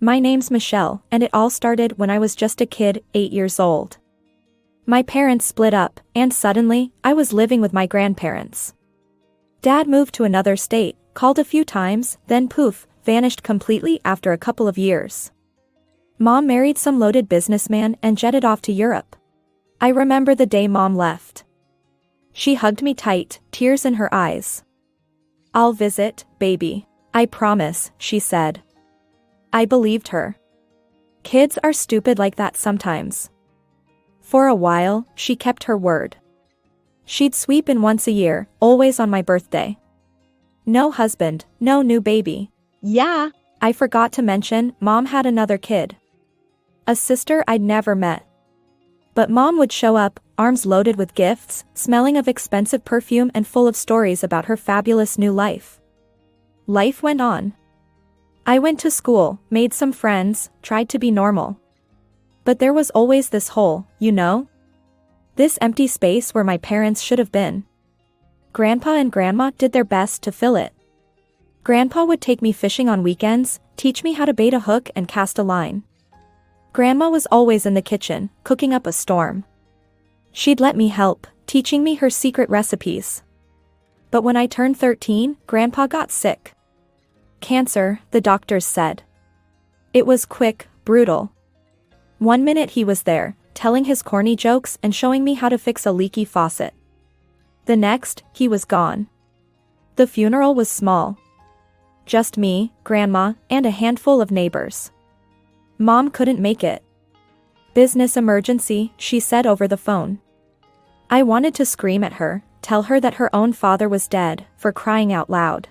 My name's Michelle, and it all started when I was just a kid, 8 years old. My parents split up, and suddenly, I was living with my grandparents. Dad moved to another state, called a few times, then poof, vanished completely after a couple of years. Mom married some loaded businessman and jetted off to Europe. I remember the day Mom left. She hugged me tight, tears in her eyes. "I'll visit, baby. I promise," she said. I believed her. Kids are stupid like that sometimes. For a while, she kept her word. She'd sweep in once a year, always on my birthday. No husband, no new baby. Yeah, I forgot to mention, Mom had another kid. A sister I'd never met. But Mom would show up, arms loaded with gifts, smelling of expensive perfume and full of stories about her fabulous new life. Life went on. I went to school, made some friends, tried to be normal. But there was always this hole, you know? This empty space where my parents should have been. Grandpa and Grandma did their best to fill it. Grandpa would take me fishing on weekends, teach me how to bait a hook and cast a line. Grandma was always in the kitchen, cooking up a storm. She'd let me help, teaching me her secret recipes. But when I turned 13, Grandpa got sick. Cancer, the doctors said. It was quick, brutal. One minute he was there, telling his corny jokes and showing me how to fix a leaky faucet. The next, he was gone. The funeral was small. Just me, Grandma, and a handful of neighbors. Mom couldn't make it. "Business emergency," she said over the phone. I wanted to scream at her, tell her that her own father was dead, for crying out loud.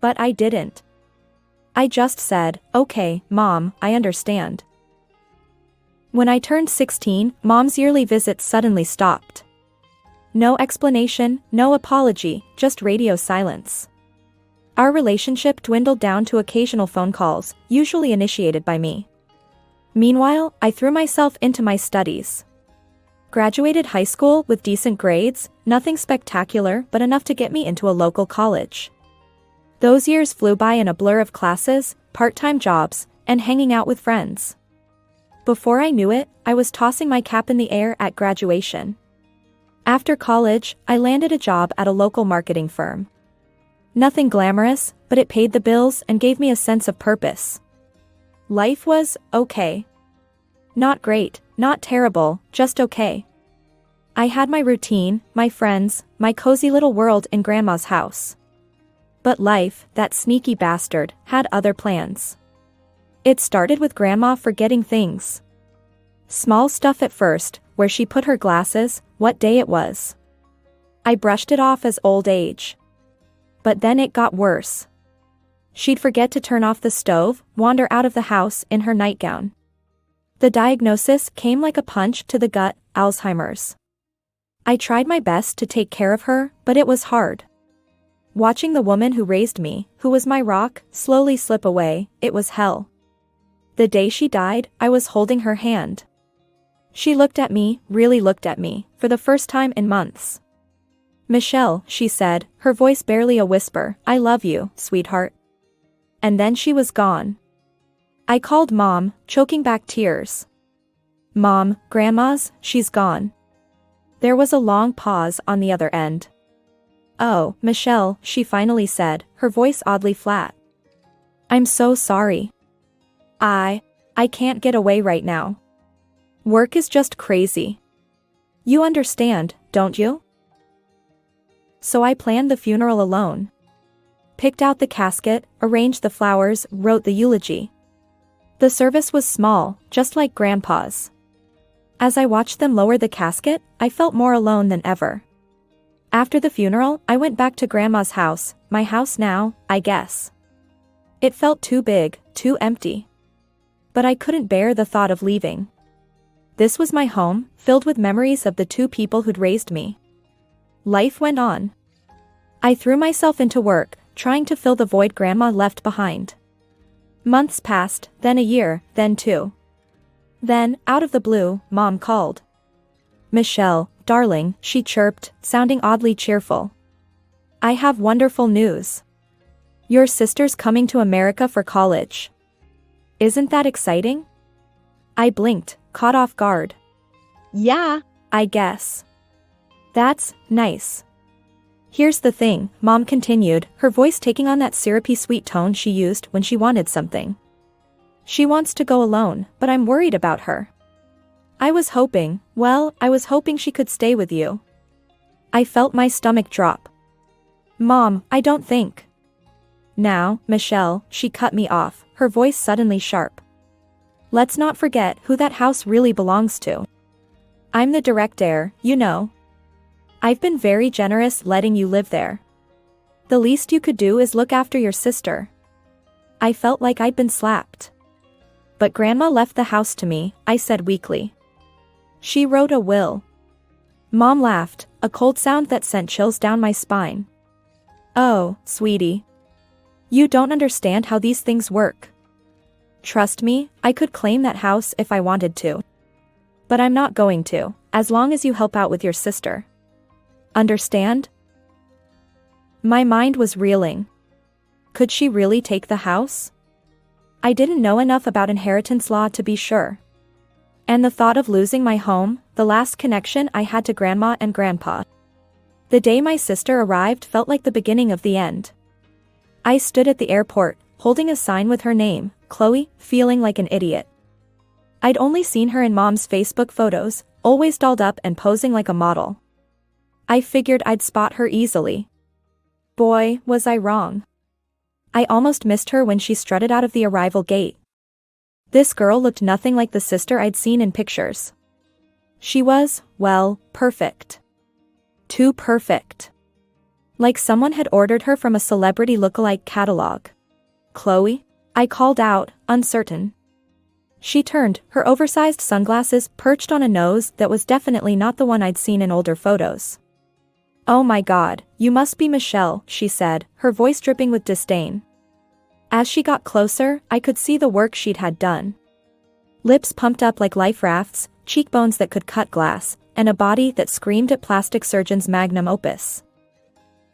But I didn't. I just said, "Okay, Mom, I understand." When I turned 16, Mom's yearly visits suddenly stopped. No explanation, no apology, just radio silence. Our relationship dwindled down to occasional phone calls, usually initiated by me. Meanwhile, I threw myself into my studies. Graduated high school with decent grades, nothing spectacular but enough to get me into a local college. Those years flew by in a blur of classes, part-time jobs, and hanging out with friends. Before I knew it, I was tossing my cap in the air at graduation. After college, I landed a job at a local marketing firm. Nothing glamorous, but it paid the bills and gave me a sense of purpose. Life was okay. Not great, not terrible, just okay. I had my routine, my friends, my cozy little world in Grandma's house. But life, that sneaky bastard, had other plans. It started with Grandma forgetting things. Small stuff at first, where she put her glasses, what day it was. I brushed it off as old age. But then it got worse. She'd forget to turn off the stove, wander out of the house in her nightgown. The diagnosis came like a punch to the gut, Alzheimer's. I tried my best to take care of her, but it was hard. Watching the woman who raised me, who was my rock, slowly slip away, it was hell. The day she died, I was holding her hand. She looked at me, really looked at me, for the first time in months. "Michelle," she said, her voice barely a whisper, "I love you, sweetheart." And then she was gone. I called Mom, choking back tears. "Mom, Grandma's, she's gone." There was a long pause on the other end. "Oh, Michelle," she finally said, her voice oddly flat. "I'm so sorry. I can't get away right now. Work is just crazy. You understand, don't you?" So I planned the funeral alone. Picked out the casket, arranged the flowers, wrote the eulogy. The service was small, just like Grandpa's. As I watched them lower the casket, I felt more alone than ever. After the funeral, I went back to Grandma's house, my house now, I guess. It felt too big, too empty. But I couldn't bear the thought of leaving. This was my home, filled with memories of the two people who'd raised me. Life went on. I threw myself into work, trying to fill the void Grandma left behind. Months passed, then a year, then 2. Then, out of the blue, Mom called. "Michelle, darling," she chirped, sounding oddly cheerful. "I have wonderful news. Your sister's coming to America for college." Isn't that exciting? I blinked, caught off guard. Yeah, I guess. That's nice. Here's the thing, Mom continued, her voice taking on that syrupy sweet tone she used when she wanted something. She wants to go alone, but I'm worried about her. I was hoping she could stay with you. I felt my stomach drop. Mom, I don't think. Now, Michelle, she cut me off, her voice suddenly sharp. Let's not forget who that house really belongs to. I'm the direct heir, you know. I've been very generous letting you live there. The least you could do is look after your sister. I felt like I'd been slapped. But Grandma left the house to me, I said weakly. She wrote a will. Mom laughed, a cold sound that sent chills down my spine. Oh, sweetie. You don't understand how these things work. Trust me, I could claim that house if I wanted to. But I'm not going to, as long as you help out with your sister. Understand? My mind was reeling. Could she really take the house? I didn't know enough about inheritance law to be sure. And the thought of losing my home, the last connection I had to Grandma and Grandpa. The day my sister arrived felt like the beginning of the end. I stood at the airport, holding a sign with her name, Chloe, feeling like an idiot. I'd only seen her in Mom's Facebook photos, always dolled up and posing like a model. I figured I'd spot her easily. Boy, was I wrong. I almost missed her when she strutted out of the arrival gate. This girl looked nothing like the sister I'd seen in pictures. She was, well, perfect. Too perfect. Like someone had ordered her from a celebrity lookalike catalog. Chloe? I called out, uncertain. She turned, her oversized sunglasses perched on a nose that was definitely not the one I'd seen in older photos. Oh my God, you must be Michelle, she said, her voice dripping with disdain. As she got closer, I could see the work she'd had done. Lips pumped up like life rafts, cheekbones that could cut glass, and a body that screamed at plastic surgeon's magnum opus.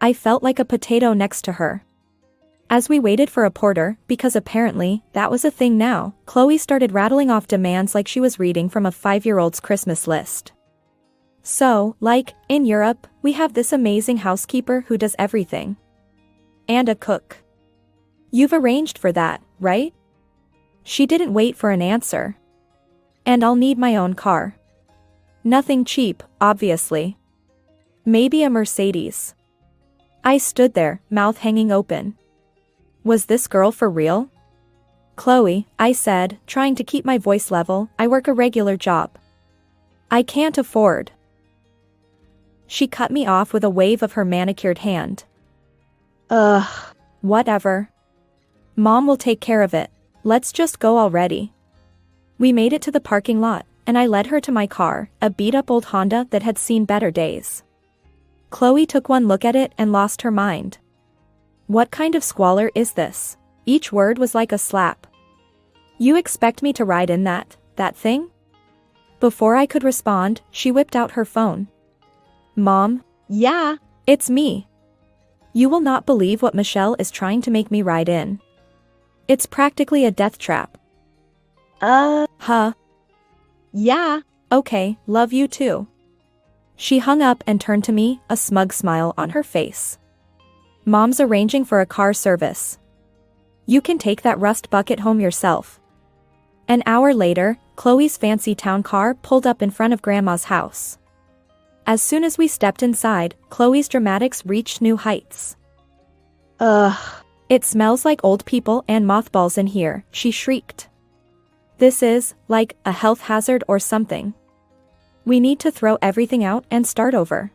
I felt like a potato next to her. As we waited for a porter, because apparently, that was a thing now, Chloe started rattling off demands like she was reading from a 5-year-old's Christmas list. So, like, in Europe, we have this amazing housekeeper who does everything. And a cook. You've arranged for that, right? She didn't wait for an answer. And I'll need my own car. Nothing cheap, obviously. Maybe a Mercedes. I stood there, mouth hanging open. Was this girl for real? Chloe, I said, trying to keep my voice level, I work a regular job. I can't afford. She cut me off with a wave of her manicured hand. Ugh. Whatever. Mom will take care of it. Let's just go already. We made it to the parking lot, and I led her to my car, a beat-up old Honda that had seen better days. Chloe took one look at it and lost her mind. What kind of squalor is this? Each word was like a slap. You expect me to ride in that thing? Before I could respond, she whipped out her phone. Mom? Yeah, It's me. You will not believe what Michelle is trying to make me ride in. It's practically a death trap. Huh? Yeah. Okay, love you too. She hung up and turned to me, a smug smile on her face. Mom's arranging for a car service. You can take that rust bucket home yourself. An hour later, Chloe's fancy town car pulled up in front of Grandma's house. As soon as we stepped inside, Chloe's dramatics reached new heights. Ugh. It smells like old people and mothballs in here, she shrieked. This is, like, a health hazard or something. We need to throw everything out and start over.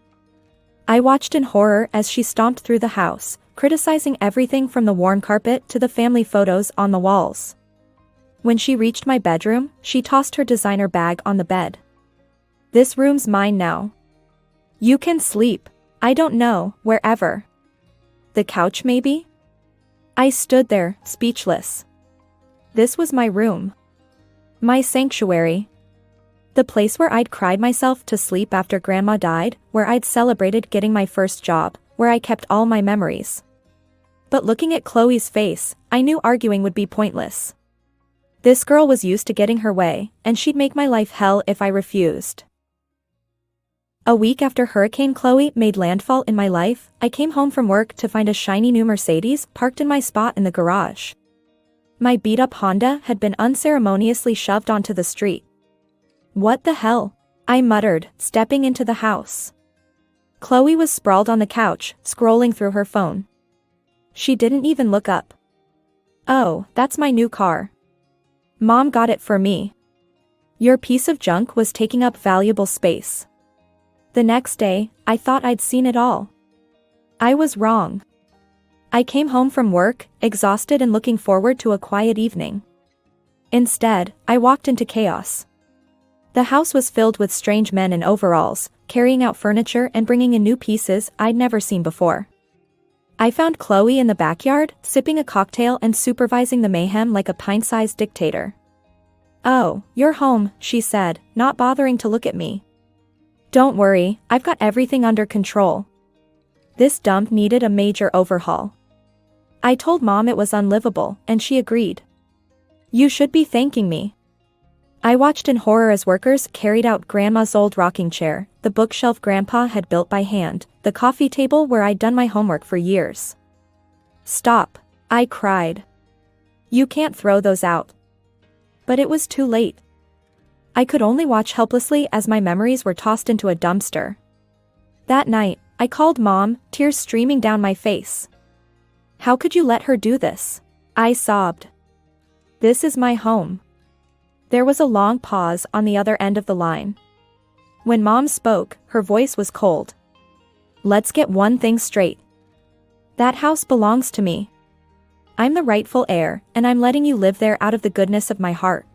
I watched in horror as she stomped through the house, criticizing everything from the worn carpet to the family photos on the walls. When she reached my bedroom, she tossed her designer bag on the bed. This room's mine now. You can sleep. I don't know, wherever. The couch maybe? I stood there, speechless. This was my room. My sanctuary. The place where I'd cried myself to sleep after Grandma died, where I'd celebrated getting my first job, where I kept all my memories. But looking at Chloe's face, I knew arguing would be pointless. This girl was used to getting her way, and she'd make my life hell if I refused. A week after Hurricane Chloe made landfall in my life, I came home from work to find a shiny new Mercedes parked in my spot in the garage. My beat-up Honda had been unceremoniously shoved onto the street. "What the hell?" I muttered, stepping into the house. Chloe was sprawled on the couch, scrolling through her phone. She didn't even look up. "Oh, that's my new car. Mom got it for me. Your piece of junk was taking up valuable space." The next day, I thought I'd seen it all. I was wrong. I came home from work, exhausted and looking forward to a quiet evening. Instead, I walked into chaos. The house was filled with strange men in overalls, carrying out furniture and bringing in new pieces I'd never seen before. I found Chloe in the backyard, sipping a cocktail and supervising the mayhem like a pint-sized dictator. "Oh, you're home," she said, not bothering to look at me. "Don't worry, I've got everything under control. This dump needed a major overhaul." I told Mom it was unlivable, and she agreed. "You should be thanking me." I watched in horror as workers carried out Grandma's old rocking chair, the bookshelf Grandpa had built by hand, the coffee table where I'd done my homework for years. "Stop," I cried. "You can't throw those out." But it was too late. I could only watch helplessly as my memories were tossed into a dumpster. That night, I called Mom, tears streaming down my face. "How could you let her do this?" I sobbed. "This is my home." There was a long pause on the other end of the line. When Mom spoke, her voice was cold. "Let's get one thing straight. That house belongs to me. I'm the rightful heir, and I'm letting you live there out of the goodness of my heart.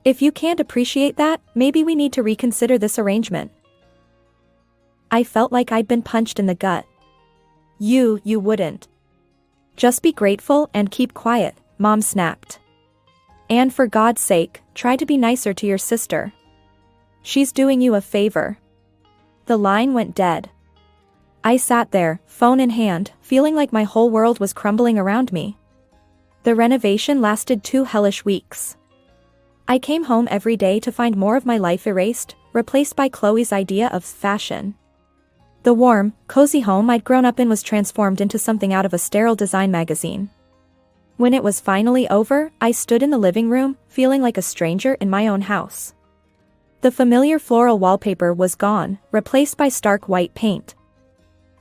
If you can't appreciate that, maybe we need to reconsider this arrangement." I felt like I'd been punched in the gut. You wouldn't. "Just be grateful and keep quiet," Mom snapped. "And for God's sake, try to be nicer to your sister. She's doing you a favor." The line went dead. I sat there, phone in hand, feeling like my whole world was crumbling around me. The renovation lasted 2 hellish weeks. I came home every day to find more of my life erased, replaced by Chloe's idea of fashion. The warm, cozy home I'd grown up in was transformed into something out of a sterile design magazine. When it was finally over, I stood in the living room, feeling like a stranger in my own house. The familiar floral wallpaper was gone, replaced by stark white paint.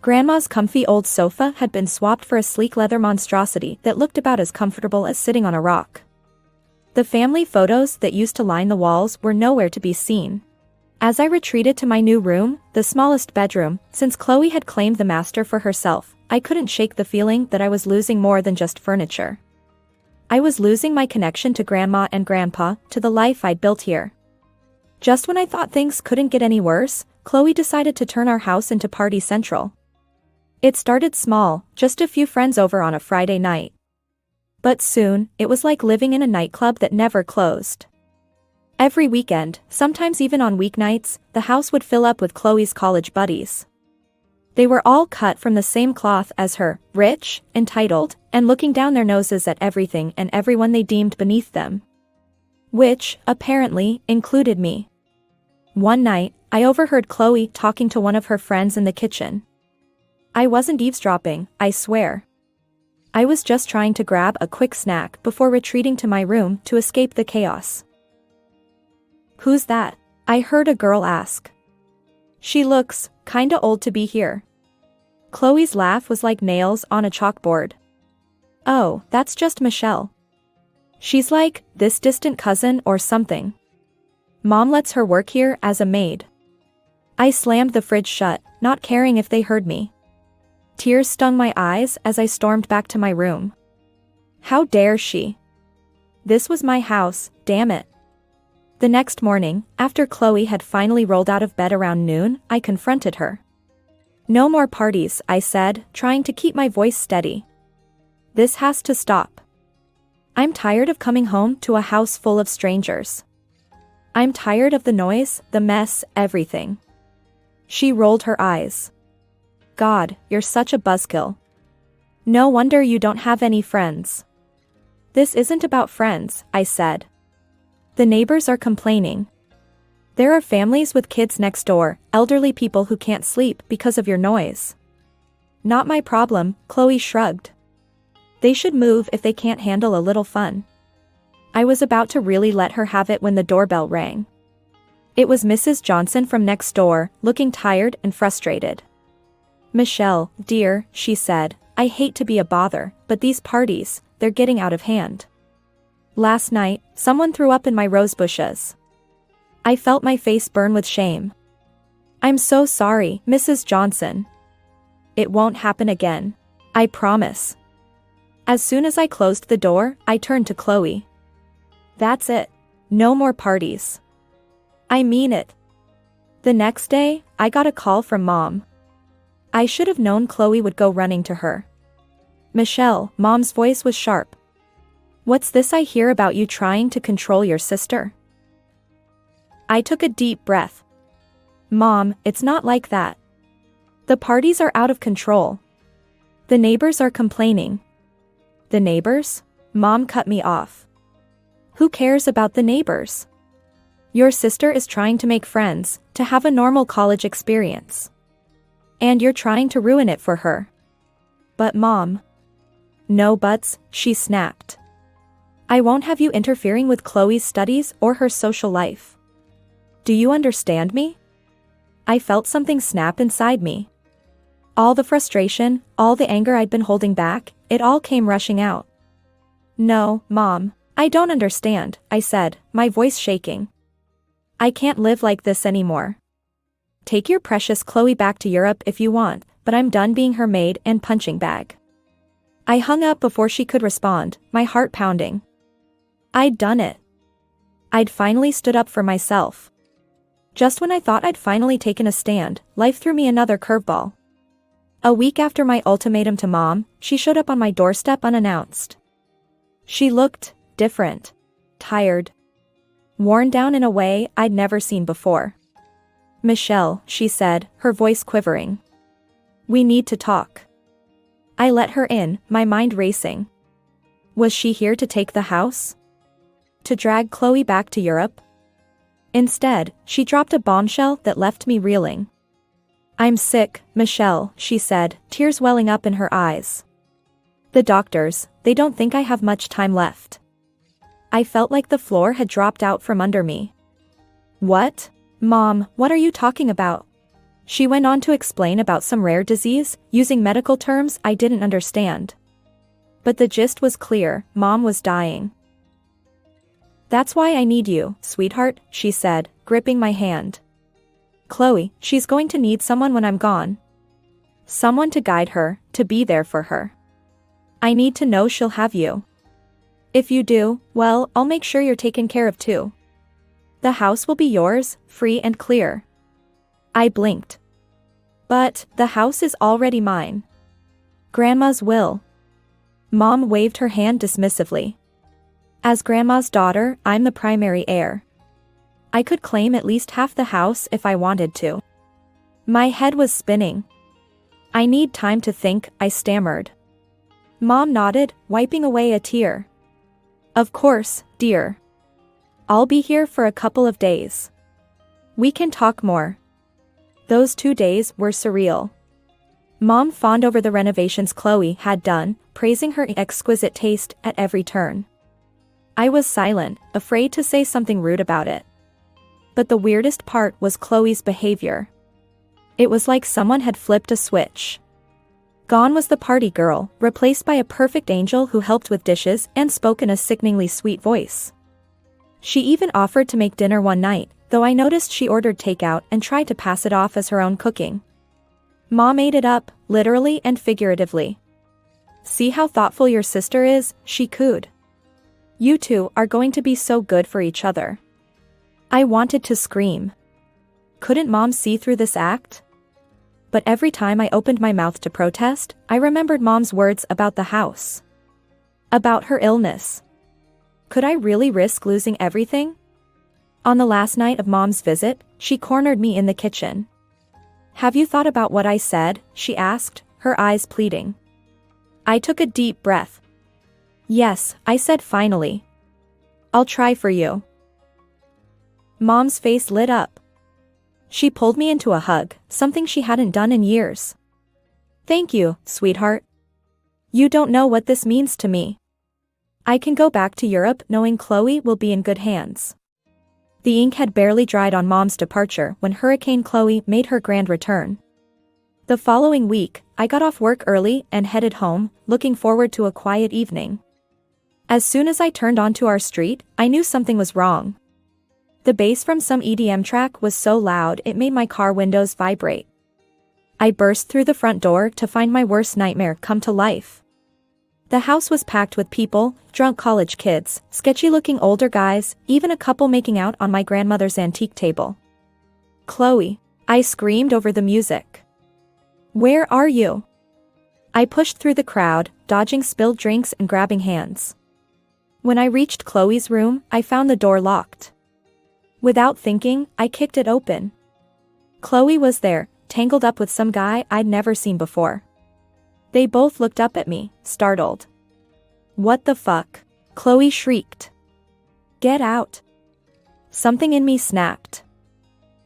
Grandma's comfy old sofa had been swapped for a sleek leather monstrosity that looked about as comfortable as sitting on a rock. The family photos that used to line the walls were nowhere to be seen. As I retreated to my new room, the smallest bedroom, since Chloe had claimed the master for herself, I couldn't shake the feeling that I was losing more than just furniture. I was losing my connection to Grandma and Grandpa, to the life I'd built here. Just when I thought things couldn't get any worse, Chloe decided to turn our house into party central. It started small, just a few friends over on a Friday night. But soon, it was like living in a nightclub that never closed. Every weekend, sometimes even on weeknights, the house would fill up with Chloe's college buddies. They were all cut from the same cloth as her, rich, entitled, and looking down their noses at everything and everyone they deemed beneath them. Which, apparently, included me. One night, I overheard Chloe talking to one of her friends in the kitchen. I wasn't eavesdropping, I swear. I was just trying to grab a quick snack before retreating to my room to escape the chaos. "Who's that?" I heard a girl ask. "She looks kinda old to be here." Chloe's laugh was like nails on a chalkboard. "Oh, that's just Michelle. She's like this distant cousin or something. Mom lets her work here as a maid." I slammed the fridge shut, not caring if they heard me. Tears stung my eyes as I stormed back to my room. How dare she? This was my house, damn it. The next morning, after Chloe had finally rolled out of bed around noon, I confronted her. "No more parties," I said, trying to keep my voice steady. "This has to stop. I'm tired of coming home to a house full of strangers. I'm tired of the noise, the mess, everything." She rolled her eyes. "God, you're such a buzzkill. No wonder you don't have any friends." This isn't about friends, I said. The neighbors are complaining. There are families with kids next door, elderly people who can't sleep because of your noise. Not my problem, Chloe shrugged. They should move if they can't handle a little fun. I was about to really let her have it when the doorbell rang. It was Mrs. Johnson from next door, looking tired and frustrated. Michelle, dear, she said, I hate to be a bother, but these parties, they're getting out of hand. Last night, someone threw up in my rose bushes. I felt my face burn with shame. I'm so sorry, Mrs. Johnson. It won't happen again. I promise. As soon as I closed the door, I turned to Chloe. That's it. No more parties. I mean it. The next day, I got a call from Mom. I should have known Chloe would go running to her. Michelle, Mom's voice was sharp. What's this I hear about you trying to control your sister? I took a deep breath. Mom, it's not like that. The parties are out of control. The neighbors are complaining. The neighbors? Mom cut me off. Who cares about the neighbors? Your sister is trying to make friends, to have a normal college experience. And you're trying to ruin it for her. But Mom. No buts, she snapped. I won't have you interfering with Chloe's studies or her social life. Do you understand me? I felt something snap inside me. All the frustration, all the anger I'd been holding back, it all came rushing out. No, Mom, I don't understand, I said, my voice shaking. I can't live like this anymore. Take your precious Chloe back to Europe if you want, but I'm done being her maid and punching bag. I hung up before she could respond, my heart pounding. I'd done it. I'd finally stood up for myself. Just when I thought I'd finally taken a stand, life threw me another curveball. A week after my ultimatum to Mom, she showed up on my doorstep unannounced. She looked different, tired, worn down in a way I'd never seen before. Michelle, she said, her voice quivering. We need to talk. I let her in, my mind racing. Was she here to take the house? To drag Chloe back to Europe? Instead, she dropped a bombshell that left me reeling. I'm sick, Michelle, she said, tears welling up in her eyes. The doctors, they don't think I have much time left. I felt like the floor had dropped out from under me. What? Mom, what are you talking about? She went on to explain about some rare disease, using medical terms I didn't understand. But the gist was clear, Mom was dying. That's why I need you, sweetheart, she said, gripping my hand. Chloe, she's going to need someone when I'm gone. Someone to guide her, to be there for her. I need to know she'll have you. If you do, well, I'll make sure you're taken care of too. The house will be yours, free and clear. I blinked. But, the house is already mine. Grandma's will. Mom waved her hand dismissively. As Grandma's daughter, I'm the primary heir. I could claim at least half the house if I wanted to. My head was spinning. I need time to think, I stammered. Mom nodded, wiping away a tear. Of course, dear. I'll be here for a couple of days. We can talk more. Those 2 days were surreal. Mom fawned over the renovations Chloe had done, praising her exquisite taste at every turn. I was silent, afraid to say something rude about it. But the weirdest part was Chloe's behavior. It was like someone had flipped a switch. Gone was the party girl, replaced by a perfect angel who helped with dishes and spoke in a sickeningly sweet voice. She even offered to make dinner one night, though I noticed she ordered takeout and tried to pass it off as her own cooking. Mom ate it up, literally and figuratively. See how thoughtful your sister is, she cooed. You two are going to be so good for each other. I wanted to scream. Couldn't Mom see through this act? But every time I opened my mouth to protest, I remembered Mom's words about the house. About her illness. Could I really risk losing everything? On the last night of Mom's visit, she cornered me in the kitchen. Have you thought about what I said? She asked, her eyes pleading. I took a deep breath. Yes, I said finally. I'll try for you. Mom's face lit up. She pulled me into a hug, something she hadn't done in years. Thank you, sweetheart. You don't know what this means to me. I can go back to Europe knowing Chloe will be in good hands. The ink had barely dried on Mom's departure when Hurricane Chloe made her grand return. The following week, I got off work early and headed home, looking forward to a quiet evening. As soon as I turned onto our street, I knew something was wrong. The bass from some EDM track was so loud it made my car windows vibrate. I burst through the front door to find my worst nightmare come to life. The house was packed with people, drunk college kids, sketchy-looking older guys, even a couple making out on my grandmother's antique table. Chloe, I screamed over the music. Where are you? I pushed through the crowd, dodging spilled drinks and grabbing hands. When I reached Chloe's room, I found the door locked. Without thinking, I kicked it open. Chloe was there, tangled up with some guy I'd never seen before. They both looked up at me, startled. What the fuck? Chloe shrieked. Get out. Something in me snapped.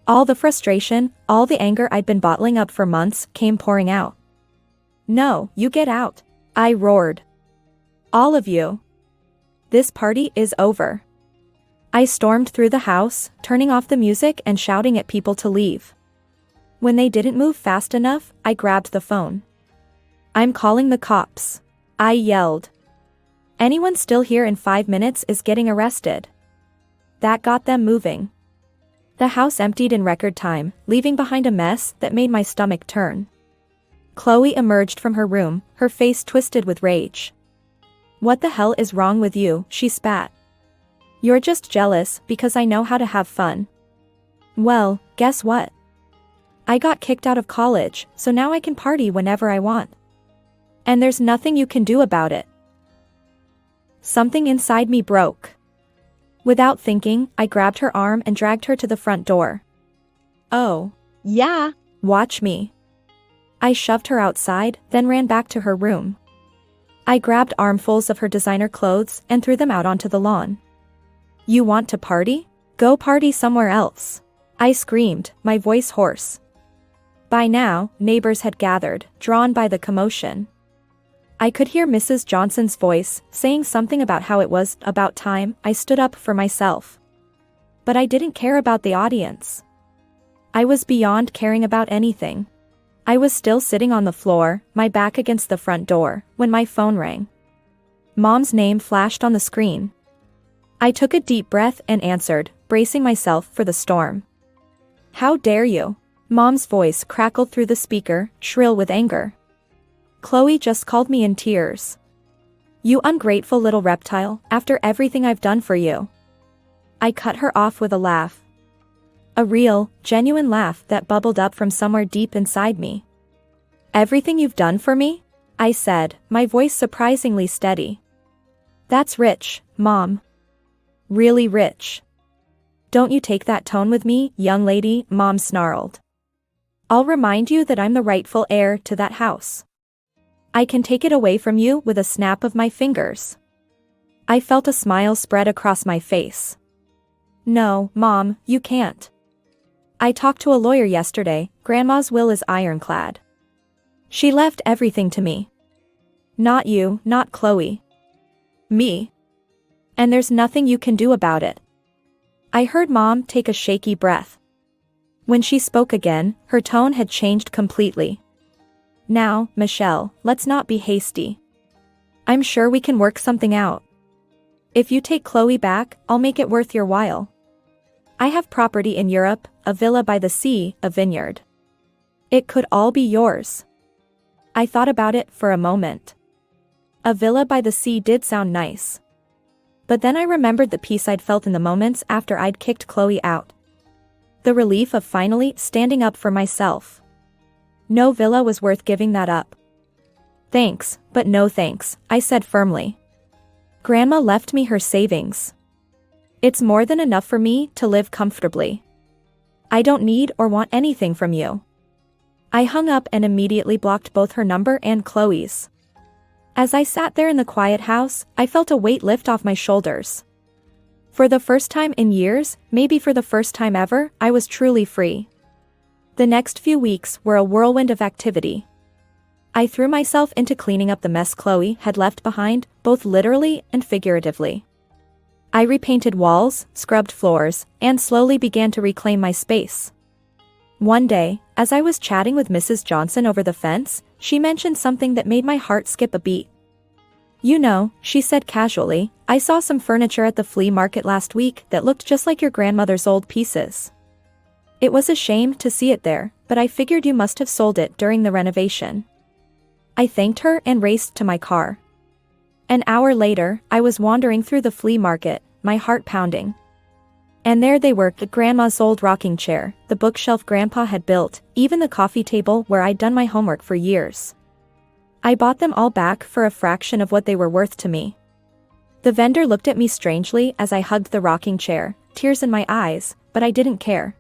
All the frustration, all the anger I'd been bottling up for months came pouring out. No, you get out, I roared. All of you. This party is over. I stormed through the house, turning off the music and shouting at people to leave. When they didn't move fast enough, I grabbed the phone. I'm calling the cops, I yelled. Anyone still here in 5 minutes is getting arrested. That got them moving. The house emptied in record time, leaving behind a mess that made my stomach turn. Chloe emerged from her room, her face twisted with rage. What the hell is wrong with you? She spat. You're just jealous because I know how to have fun. Well, guess what? I got kicked out of college, so now I can party whenever I want. And there's nothing you can do about it. Something inside me broke. Without thinking, I grabbed her arm and dragged her to the front door. Oh. Yeah. Watch me. I shoved her outside, then ran back to her room. I grabbed armfuls of her designer clothes and threw them out onto the lawn. You want to party? Go party somewhere else. I screamed, my voice hoarse. By now, neighbors had gathered, drawn by the commotion. I could hear Mrs. Johnson's voice, saying something about how it was about time I stood up for myself. But I didn't care about the audience. I was beyond caring about anything. I was still sitting on the floor, my back against the front door, when my phone rang. Mom's name flashed on the screen. I took a deep breath and answered, bracing myself for the storm. How dare you? Mom's voice crackled through the speaker, shrill with anger. Chloe just called me in tears. You ungrateful little reptile, after everything I've done for you. I cut her off with a laugh. A real, genuine laugh that bubbled up from somewhere deep inside me. Everything you've done for me? I said, my voice surprisingly steady. That's rich, Mom. Really rich. Don't you take that tone with me, young lady, Mom snarled. I'll remind you that I'm the rightful heir to that house. I can take it away from you with a snap of my fingers. I felt a smile spread across my face. No, Mom, you can't. I talked to a lawyer yesterday, Grandma's will is ironclad. She left everything to me. Not you, not Chloe. Me. And there's nothing you can do about it. I heard Mom take a shaky breath. When she spoke again, her tone had changed completely. Now, Michelle, let's not be hasty. I'm sure we can work something out. If you take Chloe back, I'll make it worth your while. I have property in Europe, a villa by the sea, a vineyard. It could all be yours. I thought about it for a moment. A villa by the sea did sound nice. But then I remembered the peace I'd felt in the moments after I'd kicked Chloe out. The relief of finally standing up for myself. No villa was worth giving that up. Thanks, but no thanks, I said firmly. Grandma left me her savings. It's more than enough for me to live comfortably. I don't need or want anything from you. I hung up and immediately blocked both her number and Chloe's. As I sat there in the quiet house, I felt a weight lift off my shoulders. For the first time in years, maybe for the first time ever, I was truly free. The next few weeks were a whirlwind of activity. I threw myself into cleaning up the mess Chloe had left behind, both literally and figuratively. I repainted walls, scrubbed floors, and slowly began to reclaim my space. One day, as I was chatting with Mrs. Johnson over the fence, she mentioned something that made my heart skip a beat. "You know," she said casually, "I saw some furniture at the flea market last week that looked just like your grandmother's old pieces. It was a shame to see it there, but I figured you must have sold it during the renovation." I thanked her and raced to my car. An hour later, I was wandering through the flea market, my heart pounding. And there they were, Grandma's old rocking chair, the bookshelf Grandpa had built, even the coffee table where I'd done my homework for years. I bought them all back for a fraction of what they were worth to me. The vendor looked at me strangely as I hugged the rocking chair, tears in my eyes, but I didn't care.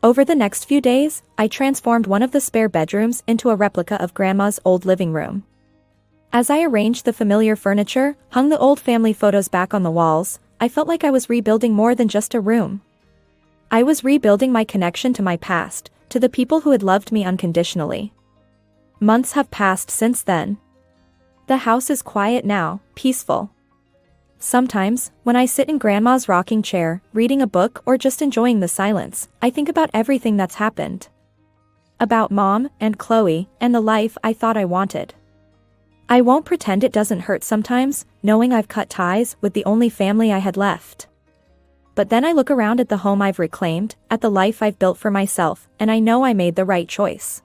Over the next few days, I transformed one of the spare bedrooms into a replica of Grandma's old living room. As I arranged the familiar furniture, hung the old family photos back on the walls, I felt like I was rebuilding more than just a room. I was rebuilding my connection to my past, to the people who had loved me unconditionally. Months have passed since then. The house is quiet now, peaceful. Sometimes, when I sit in Grandma's rocking chair, reading a book or just enjoying the silence, I think about everything that's happened. About Mom and Chloe and the life I thought I wanted. I won't pretend it doesn't hurt sometimes, knowing I've cut ties with the only family I had left. But then I look around at the home I've reclaimed, at the life I've built for myself, and I know I made the right choice.